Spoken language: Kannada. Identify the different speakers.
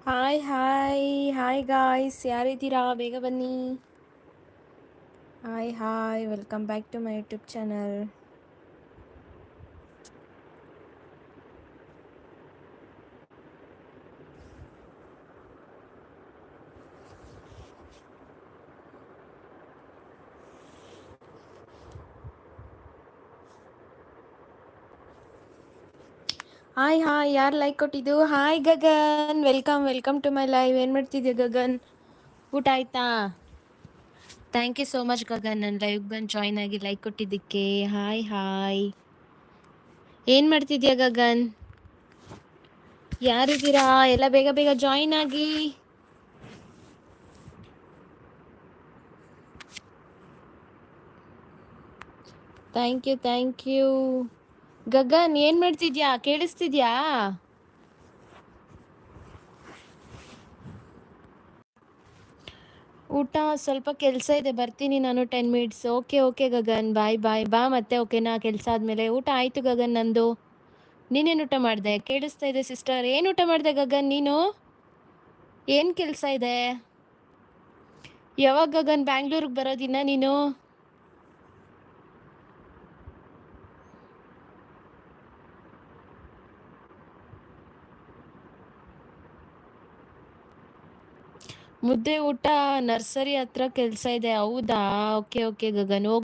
Speaker 1: ಹಾಯ್ ಹಾಯ್ ಹಾಯ್ ಗಾಯ್ಸ್, ಯಾರಿದ್ದೀರಾ? ಬೇಗ ಬನ್ನಿ. Hi hi, welcome back to my YouTube channel. Hi hi, ಯಾರು ಲೈಕ್ ಕೊಟ್ಟಿದ್ದು? Hi Gagan, welcome to my live. ಏನು ಮಾಡ್ತಿದ್ಯಾ ಗಗನ್? ಊಟ ಆಯ್ತಾ? Thank you so much Gagan, ನನ್ನ ಲೈವ್ ಬಂದು ಜಾಯ್ನ್ ಆಗಿ ಲೈಕ್ ಕೊಟ್ಟಿದ್ದಕ್ಕೆ. ಹಾಯ್ ಹಾಯ್, ಏನು ಮಾಡ್ತಿದ್ಯಾ ಗಗನ್? ಯಾರಿದ್ದೀರಾ? ಎಲ್ಲ ಬೇಗ ಬೇಗ ಜಾಯ್ನ್ ಆಗಿ. Thank you Gagan. ಏನು ಮಾಡ್ತಿದ್ಯಾ? ಕೇಳಿಸ್ತಿದ್ಯಾ? ಊಟ ಸ್ವಲ್ಪ ಕೆಲಸ ಇದೆ, ಬರ್ತೀನಿ ನಾನು 10 ಮಿನಿಟ್ಸ್. ಓಕೆ ಗಗನ್, ಬಾಯ್ ಬಾ ಮತ್ತೆ. ಓಕೆನಾ? ಕೆಲಸ ಆದಮೇಲೆ. ಊಟ ಆಯಿತು ಗಗನ್, ನಂದು. ನೀನೇನು ಊಟ ಮಾಡಿದೆ? ಕೇಳಿಸ್ತಾ ಇದೆ ಸಿಸ್ಟರ್. ಏನು ಊಟ ಮಾಡಿದೆ ಗಗನ್ ನೀನು? ಏನು ಕೆಲಸ ಇದೆ? ಯಾವಾಗ ಗಗನ್ ಬ್ಯಾಂಗ್ಳೂರಿಗೆ ಬರೋದಿನ ನೀನು? ಮುದ್ದೆ ಊಟ ನರ್ಸರಿ ಹತ್ರ ಕೆಲಸ ಇದೆ. ಹೌದಾ? ಓಕೆ ಗಗನ್,